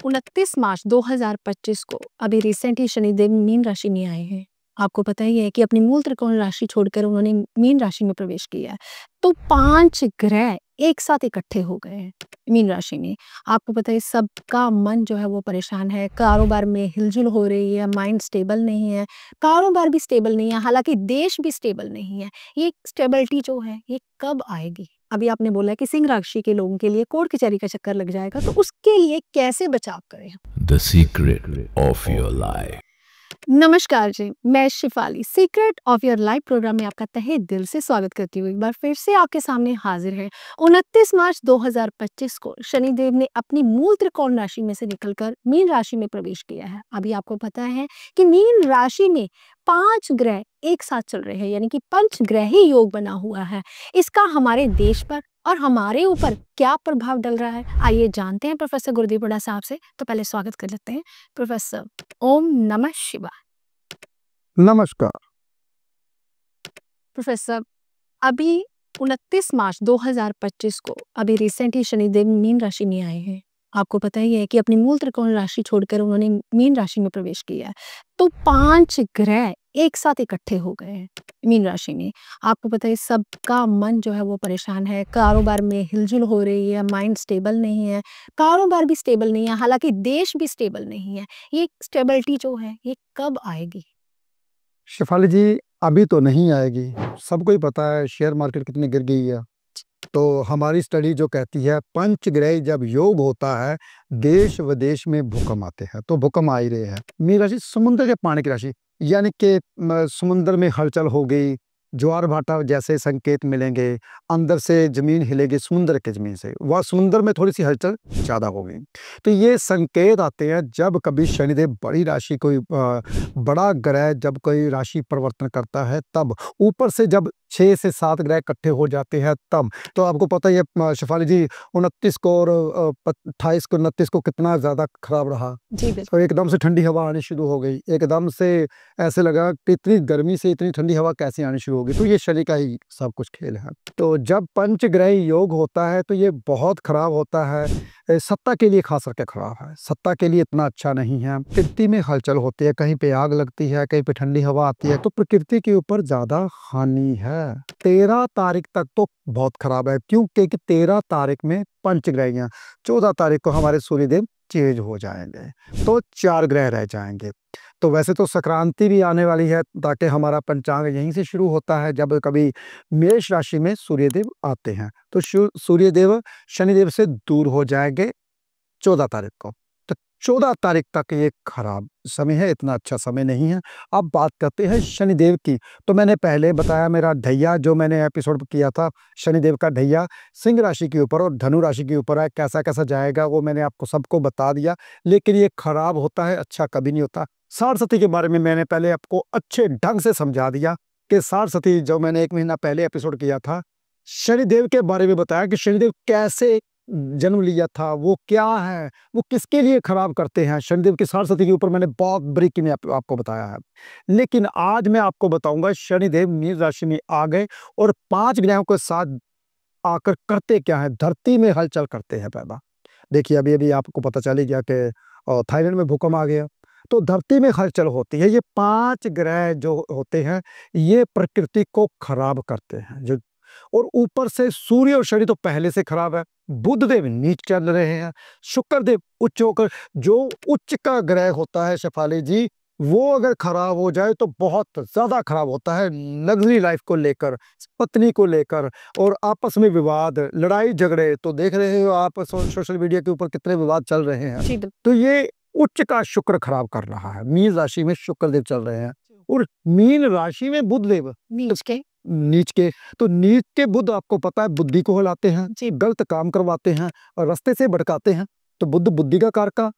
29 मार्च 2025 को अभी recently Shanidev mean राशि में आए हैं। आपको पता ही है कि अपनी मूल त्रिकोण राशि छोड़कर उन्होंने मीन राशि में प्रवेश किया है। तो 5 ग्रह एक साथ इकट्ठे हो गए हैं मीन राशि में। आपको पता है सबका मन जो है वो परेशान है, कारोबार में हिलजुल हो रही है, माइंड स्टेबल नहीं है, कारोबार भी स्टेबल नहीं है, हालांकि देश भी स्टेबल नहीं है। ये स्टेबिलिटी जो है ये कब आएगी? अभी आपने बोला कि सिंह राशि के लोगों के लिए कोर्ट कचहरी का चक्कर लग जाएगा, तो उसके लिए कैसे बचाव करें? The secret of your life. नमस्कार जी, मैं Shifali secret of your life programme में आपका तहे दिल से स्वागत करती हूँ। एक बार फिर से आपके सामने हाजिर है। 29 मार्च 2025 को शनिदेव ने अपनी मूल त्रिकोण राशि में से निकलकर मीन राशि में प्रवेश किया है। अभी आपको पता है कि मीन राशि में 5 ग्रह एक साथ चल रहे हैं, यानी कि पंचग्रही योग बना हुआ है। इसका हमारे देश पर और हमारे ऊपर क्या प्रभाव डल रहा है, आइए जानते हैं प्रोफेसर गुरुदेव बड़ा साहब से। तो पहले स्वागत कर लेते हैं प्रोफेसर। ओम नमः शिवाय। नमस्कार प्रोफेसर, अभी 29 मार्च 2025 को अभी रिसेंटली शनिदेव मीन राशि में आए हैं। आपको पता ही है कि अपनी मूल त्रिकोण राशि छोड़कर उन्होंने मीन राशि में प्रवेश किया है। तो 5 ग्रह एक साथ इकट्ठे हो गए हैं मीन राशि में। आपको पता है सबका मन जो है वो परेशान है, कारोबार में हिलजुल हो रही है, माइंड स्टेबल नहीं है, कारोबार भी स्टेबल नहीं है, हालांकि देश भी स्टेबल नहीं है। ये स्टेबिलिटी जो है ये कब आएगी? शिफाली जी, अभी तो नहीं आएगी। सबको ही पता है शेयर मार्केट कितनी गिर गई है। तो हमारी स्टडी जो कहती है पंचग्रह जब योग होता है देश विदेश में भूकंप आते हैं, तो भूकंप आ ही रहे हैं। मीन राशि समुद्र के पानी की राशि, यानी कि समुद्र में हलचल हो गई, ज्वार भाटा जैसे संकेत मिलेंगे, अंदर से जमीन हिलेगी, समुद्र के जमीन से वह समुद्र में थोड़ी सी हलचल ज़्यादा हो गई। तो ये संकेत आते हैं जब कभी शनिदेव बड़ी राशि कोई बड़ा ग्रह जब कोई राशि परिवर्तन करता है, तब ऊपर से जब 6 से 7 ग्रह इकट्ठे हो जाते हैं तब। तो आपको पता ही है शिफाली जी, 29 को और 28 को 29 को कितना ज़्यादा खराब रहा। जी तो एकदम से ठंडी हवा आनी शुरू हो गई, एकदम से ऐसे लगा कि इतनी गर्मी से इतनी ठंडी हवा कैसे आनी शुरू होगी। तो ये शनि का ही सब कुछ खेल है। तो जब पंचग्रह योग होता है तो ये बहुत खराब होता है। सत्ता के लिए खास करके खराब है, सत्ता के लिए इतना अच्छा नहीं है। प्रकृति में हलचल होती है, कहीं पे आग लगती है, कहीं पे ठंडी हवा आती है, तो प्रकृति के ऊपर ज्यादा हानि है। 13 तारीख तक तो बहुत खराब है, क्योंकि 13 तारीख में पंचग्रह हैं। 14 तारीख को हमारे सूर्यदेव चेंज हो जाएंगे, तो 4 ग्रह रह जाएंगे। तो वैसे तो संक्रांति भी आने वाली है, ताकि हमारा पंचांग यहीं से शुरू होता है जब कभी मेष राशि में सूर्यदेव आते हैं। तो सूर्यदेव शनिदेव से दूर हो जाएंगे 14 तारीख को। तो 14 तारीख तक ये खराब समय है, इतना अच्छा समय नहीं है। अब बात करते हैं शनिदेव की। तो मैंने पहले बताया, मेरा ढैया जो मैंने एपिसोड किया था, शनिदेव का ढैया सिंह राशि के ऊपर और धनु राशि के ऊपर है, कैसा कैसा जाएगा वो मैंने आपको सबको बता दिया। लेकिन ये खराब होता है, अच्छा कभी नहीं होता। सारस्वती के बारे में मैंने पहले आपको अच्छे ढंग से समझा दिया कि सारस्वती जो मैंने 1 महीना पहले एपिसोड किया था, शनिदेव के बारे में बताया कि शनिदेव कैसे जन्म लिया था, वो क्या है, वो किसके लिए खराब करते हैं। शनिदेव की सारस्वती के ऊपर मैंने बहुत बारीकी में आपको बताया है। लेकिन आज मैं आपको बताऊंगा शनिदेव मीन राशि में आ गए और 5 ग्रहों के साथ आकर करते क्या है, धरती में हलचल करते हैं पैदा। देखिए अभी अभी आपको पता चल ही गया कि थाईलैंड में भूकंप आ गया। तो धरती में हलचल होती है। ये 5 ग्रह जो होते हैं ये प्रकृति को खराब करते हैं। जो और ऊपर से सूर्य और शनि तो पहले से खराब है। बुध देव नीच चल रहे हैं, शुक्र देव उच्च होकर, जो उच्च का ग्रह होता है शेफाली जी, वो अगर खराब हो जाए तो बहुत ज्यादा खराब होता है। लग्जरी लाइफ को लेकर, पत्नी को लेकर, और आपस में विवाद, लड़ाई झगड़े, तो देख रहे हो आप सोशल मीडिया के ऊपर कितने विवाद चल रहे हैं। तो ये उच्च का शुक्र खराब कर रहा है। मीन राशि में शुक्र देव चल रहे हैं और मीन राशि में बुध देव नीच के। तो नीच के बुध आपको पता है बुद्धि को हिलाते हैं, गलत काम करवाते हैं और रास्ते से भटकाते हैं। तो बुध बुद्धि का कारका,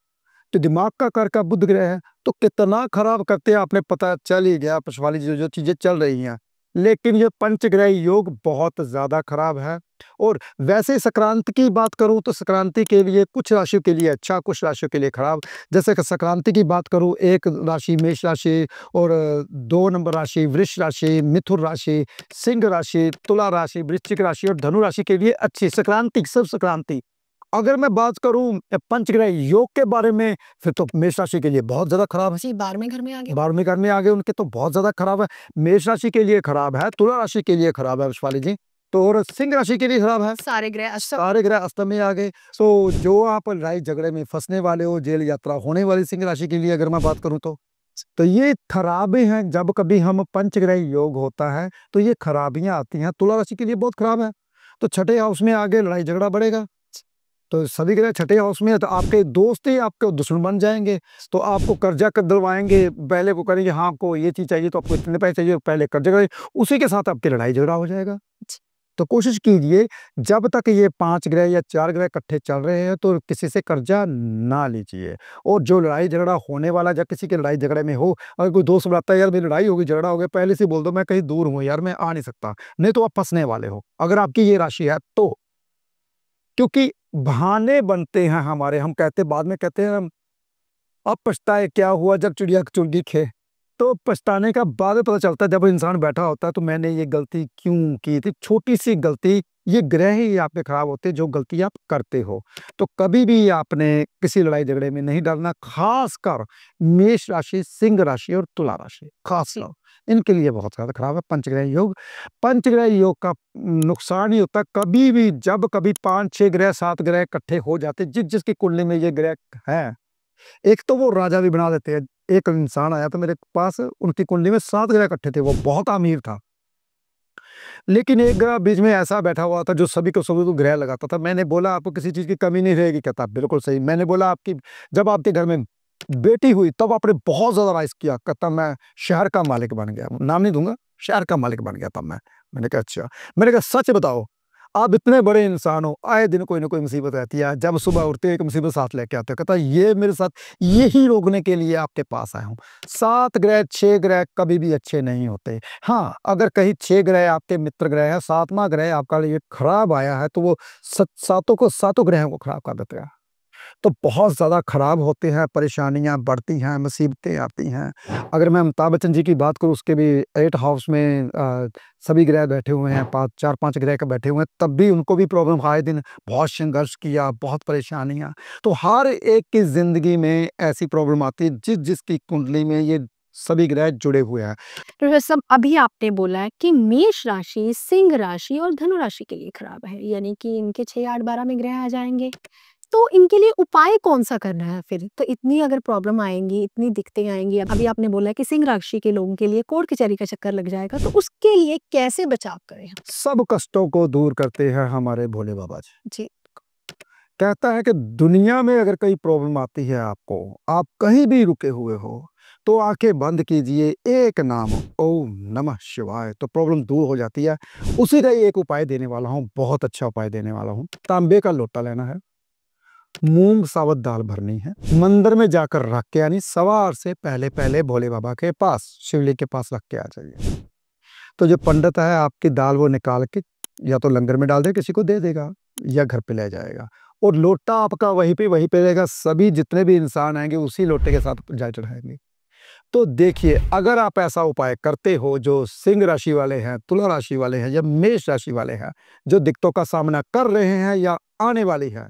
तो दिमाग का कारका बुध ग्रह है। तो कितना खराब करते हैं आपने पता चल ही गया पशवाली जो चीजें चल रही हैं। लेकिन ये पंचग्रह योग बहुत ज्यादा खराब है। और वैसे संक्रांति की बात करूं तो संक्रांति के लिए कुछ राशियों के लिए अच्छा, कुछ राशियों के लिए खराब। जैसे कि संक्रांति की बात करूं, 1 राशि मेष राशि और 2 नंबर राशि वृष राशि, मिथुन राशि, सिंह राशि, तुला राशि, वृश्चिक राशि और धनु राशि के लिए अच्छी संक्रांति। सब संक्रांति अगर मैं बात करूं पंचग्रह योग के बारे में, फिर तो मेष राशि के लिए बहुत ज्यादा खराब है। जी, 12वें घर में आ गए। 12वें घर में आ गए उनके, तो बहुत ज्यादा खराब है। मेष राशि के लिए खराब है, तुला राशि के लिए खराब है शिफाली जी, तो और सिंह राशि के लिए खराब है। सारे ग्रह अष्टम। सारे ग्रह अष्टम में आ गए। तो जो आप लड़ाई झगड़े में फंसने वाले हो, जेल यात्रा होने वाली सिंह राशि के लिए अगर मैं बात करूं तो ये खराबी हैं। जब कभी हम पंचग्रह योग होता है तो ये खराबियां आती हैं। तुला राशि के लिए बहुत खराब है, तो छठे हाउस में आगे लड़ाई झगड़ा बढ़ेगा। तो सभी ग्रह छठे हाउस में है, तो आपके दोस्त ही आपके दुश्मन बन जाएंगे। तो आपको कर्जा कर दिलवाएंगे, पहले को करेंगे हाँ आपको ये चीज चाहिए तो आपको इतने पैसे चाहिए, पहले कर्जा करेंगे, उसी के साथ आपकी लड़ाई झगड़ा हो जाएगा। तो कोशिश कीजिए जब तक ये 5 ग्रह या 4 ग्रह इकट्ठे चल रहे हैं तो किसी से कर्जा ना लीजिए। और जो लड़ाई झगड़ा होने वाला, जब किसी के लड़ाई झगड़े में हो, अगर कोई दोस्त बताता है यार मेरी लड़ाई होगी झगड़ा हो गया, पहले से बोल दो मैं कहीं दूर हूँ यार, मैं आ नहीं सकता, नहीं तो आप फंसने वाले हो अगर आपकी ये राशि है तो। क्योंकि बहाने बनते हैं हमारे, हम कहते बाद में कहते हैं अब पछताए क्या हुआ जब चिड़िया चुन खे। तो पछताने का बाद में पता चलता है जब इंसान बैठा होता है तो मैंने ये गलती क्यों की थी। छोटी सी गलती, ये ग्रह ही आप पे खराब होते जो गलती आप करते हो। तो कभी भी आपने किसी लड़ाई झगड़े में नहीं डालना, खासकर मेष राशि, सिंह राशि और तुला राशि खासकर, इनके लिए बहुत ज्यादा खराब है पंचग्रह योग। पंचग्रह योग का नुकसान ही होता है कभी भी जब कभी 5, 6 ग्रह, 7 ग्रह इकट्ठे हो जाते, जिसकी कुंडली में ये ग्रह है, एक तो वो राजा भी बना देते हैं। एक इंसान आया था मेरे पास, उनकी कुंडली में 7 ग्रह इकट्ठे थे, वो बहुत अमीर था, लेकिन एक ग्रह बीच में ऐसा बैठा हुआ था जो सभी को ग्रह लगाता था। मैंने बोला आपको किसी चीज की कमी नहीं रहेगी, कहता बिल्कुल सही। मैंने बोला आपकी जब आपके घर में बेटी हुई तब आपने बहुत ज्यादा राइस किया, कहता मैं शहर का मालिक बन गया, नाम नहीं दूंगा, शहर का मालिक बन गया तब मैं। मैंने कहा अच्छा। मैंने कहा सच बताओ, आप इतने बड़े इंसान हो, आए दिन कोई ना कोई मुसीबत रहती है, जब सुबह उठते एक मुसीबत साथ लेके आते हो। कहता ये मेरे साथ यही रोकने के लिए आपके पास आया हूँ। 7 ग्रह, 6 ग्रह कभी भी अच्छे नहीं होते। हाँ, अगर कहीं 6 ग्रह आपके मित्र ग्रह है, 7वां ग्रह आपका लिए खराब आया है तो वो सातों ग्रहों को खराब कर देते हैं। तो बहुत ज़्यादा खराब होते हैं, परेशानियां बढ़ती हैं, मुसीबतें आती हैं। अगर मैं अमिताभ बच्चन जी की बात करूं, उसके भी 8 हाउस में सभी ग्रह बैठे हुए हैं, 4-5 ग्रह के बैठे हुए हैं, तब भी उनको भी प्रॉब्लम आए दिन, बहुत संघर्ष किया, बहुत परेशानियां। तो हर एक की जिंदगी में ऐसी प्रॉब्लम आती है जिसकी कुंडली में ये सभी ग्रह जुड़े हुए हैं। तो सब अभी आपने बोला है कि मेष राशि, सिंह राशि और धनु राशि के लिए खराब है, यानी कि इनके 6, 8, 12 में ग्रह आ जाएंगे। तो इनके लिए उपाय कौन-सा करना है फिर? तो इतनी अगर प्रॉब्लम आएँगी, इतनी दिक्कतें आएँगी, अभी आपने बोला कि सिंह राशि के लोगों के लिए कोर्ट कचहरी का चक्कर लग जाएगा, तो उसके लिए कैसे बचाव करें हम? सब कष्टों को दूर करते हैं हमारे भोले बाबा जी। जी। कहता है कि दुनिया में अगर कोई प्रॉब्लम आती है आपको, आप कहीं भी रुके हुए हो, तो आंखें बंद कीजिए, एक नाम ओम नमः शिवाय, तो प्रॉब्लम दूर हो जाती है। उसी का ही एक उपाय देने वाला हूँ, बहुत अच्छा उपाय देने वाला हूँ। तांबे का लोटा लेना है, मूंग साबुत दाल भरनी है, मंदिर में जाकर रख के, यानी सवार से पहले पहले भोले बाबा के पास, शिवलिंग के पास रख के आ जाइए। तो जो पंडित है आपकी दाल वो निकाल के या तो लंगर में डाल दे, किसी को दे देगा, या घर पे ले जाएगा, और लोटा आपका वहीं पे रहेगा। सभी जितने भी इंसान आएंगे उसी लोटे के साथ जल चढ़ाएंगे। तो देखिए, अगर आप ऐसा उपाय करते हो, जो सिंह राशि वाले हैं, तुला राशि वाले हैं या मेष राशि वाले हैं, जो दिक्कतों का सामना कर रहे हैं या आने वाली है,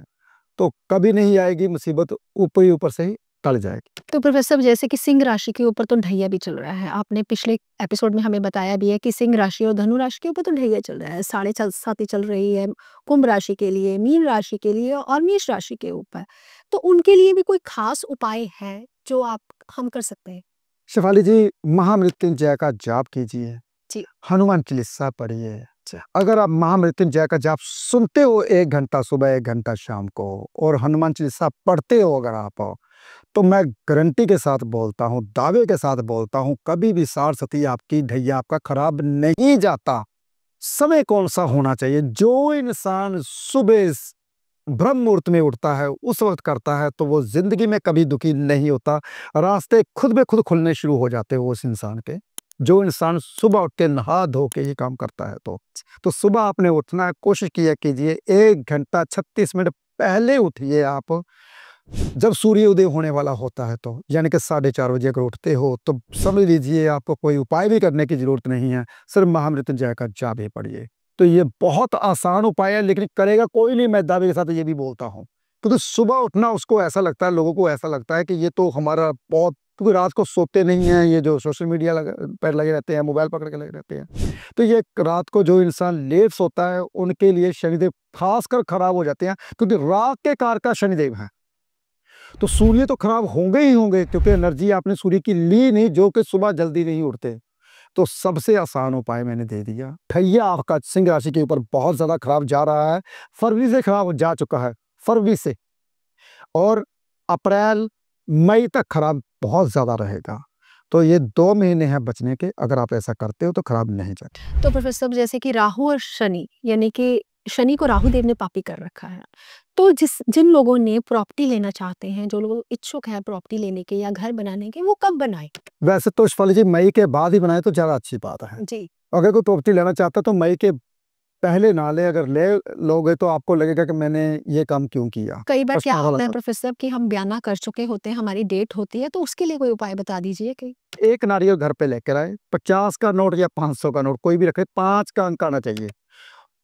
तो कभी नहीं आएगी मुसीबत, ऊपर ही ऊपर से ही टल जाएगी। तो प्रोफेसर जैसे कि सिंह राशि के ऊपर तो ढैया भी चल रहा है, आपने पिछले एपिसोड में हमें बताया भी है कि सिंह राशि और धनु राशि के ऊपर तो ढैया चल रहा है, साढ़े साथी चल रही है कुंभ राशि के लिए, मीन राशि के लिए और मेष राशि के ऊपर। तो उनके लिए भी कोई खास उपाय है जो हम कर सकते हैं? शेफाली जी, महामृत्युंजय का जाप कीजिए, जी। हनुमान चालीसा पढ़िए। अगर आप महामृत्युंजय का जाप सुनते हो 1 घंटा सुबह, 1 घंटा शाम को, और हनुमान चालीसा पढ़ते हो अगर आप, तो मैं गारंटी के साथ बोलता हूँ, दावे के साथ बोलता हूँ, कभी भी साढ़ आपकी ढैया आपका खराब नहीं जाता। समय कौन सा होना चाहिए? जो इंसान सुबह ब्रह्म मुहूर्त में उठता है उस वक्त करता है, तो वो जिंदगी में कभी दुखी नहीं होता। रास्ते खुद ब खुद खुलने शुरू हो जाते हो उस इंसान के। जो इंसान सुबह उठ के नहा धो के ही काम करता है, तो सुबह आपने उठना है, कोशिश किया कीजिए 1 घंटा 36 मिनट पहले उठिए आप, जब सूर्योदय होने वाला होता है, तो यानी कि 4:30 बजे अगर उठते हो तो समझ लीजिए आपको कोई उपाय भी करने की जरूरत नहीं है, सिर्फ महामृत्युंजय का जाप ही पढ़िए। तो ये बहुत आसान उपाय है, लेकिन करेगा कोई नहीं, मैं दावे के साथ ये भी बोलता हूँ। तो सुबह उठना उसको ऐसा लगता है, लोगों को ऐसा लगता है कि ये तो हमारा बहुत, क्योंकि रात को सोते नहीं हैं, ये जो सोशल मीडिया पर लगे रहते हैं, मोबाइल पकड़ के लगे रहते हैं, तो ये रात को जो इंसान लेट सोता है उनके लिए शनिदेव खासकर खराब हो जाते हैं, क्योंकि रात के कारक शनिदेव हैं। तो सूर्य तो खराब होंगे ही होंगे, क्योंकि एनर्जी आपने सूर्य की ली नहीं, जो कि सुबह जल्दी नहीं उठते। तो सबसे आसान उपाय मैंने दे दिया। ठैया आपका सिंह राशि के ऊपर बहुत ज़्यादा खराब जा रहा है, फरवरी से खराब जा चुका है, फरवरी से, और अप्रैल मई तक खराब बहुत ज़्यादा रहेगा। तो ये 2 महीने हैं बचने के, अगर आप ऐसा करते हो तो खराब नहीं जाएगा। तो प्रोफेसर साहब, जैसे कि राहु और शनि, यानी कि शनि को राहु देव ने पापी कर रखा है, तो जिन लोगों ने प्रॉपर्टी लेना चाहते हैं, जो लोग इच्छुक हैं प्रॉपर्टी लेने के या घर बनाने के, वो कब बनाए? वैसे तो शिफाली जी मई के बाद ही बनाए तो ज़्यादा अच्छी बात है। जी। अगर कोई प्रॉपर्टी लेना चाहता है तो मई के पहले ना ले, अगर ले लोगे तो आपको लगेगा कि मैंने ये काम क्यों किया। कई बार क्या पछतावा होता है लगता प्रोफेसर साहब कि हम बयाना कर चुके होते हैं, हमारी डेट होती है, तो उसके लिए कोई उपाय बता दीजिए कि है। एक नारियल घर पे लेकर आए, 50 का नोट या 500 का नोट कोई भी रखे, 5 का अंक आना चाहिए,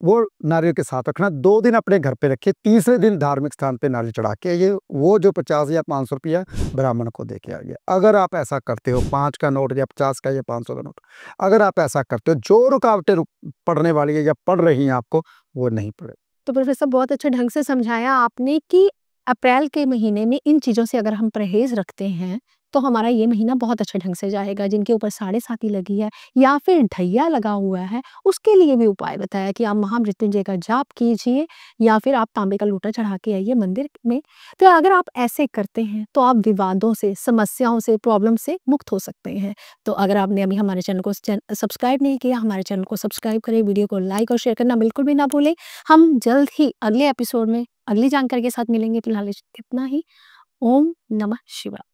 वो नारियल के साथ रखना, 2 दिन अपने घर पे रखिए, तीसरे दिन धार्मिक स्थान पे नारियल चढ़ा के आइए, वो जो 50 या 500 रुपया ब्राह्मण को दे के आइए। अगर आप ऐसा करते हो, 5 का नोट या 50 का या 500 का नोट, अगर आप ऐसा करते हो, जो रुकावटें पड़ने वाली है या पड़ रही हैं आपको, वो नहीं पड़े। तो प्रोफेसर साहब बहुत अच्छे ढंग से समझाया आपने कि अप्रैल के महीने में इन चीज़ों से अगर हम परहेज़ रखते हैं, तो हमारा ये महीना बहुत अच्छे ढंग से जाएगा। जिनके ऊपर साढ़े साती लगी है या फिर ढैया लगा हुआ है, उसके लिए भी उपाय बताया कि आप महामृत्युंजय का जाप कीजिए या फिर आप तांबे का लोटा चढ़ा के आइए मंदिर में। तो अगर आप ऐसे करते हैं, तो आप विवादों से, समस्याओं से, प्रॉब्लम से मुक्त हो सकते हैं। तो अगर आपने अभी हमारे चैनल को सब्सक्राइब नहीं किया, हमारे चैनल को सब्सक्राइब करें, वीडियो को लाइक और शेयर करना बिल्कुल भी ना भूलें। हम जल्द ही अगले एपिसोड में अगली जानकारी के साथ मिलेंगे। फिलहाल इतना ही। ओम नमः शिवाय।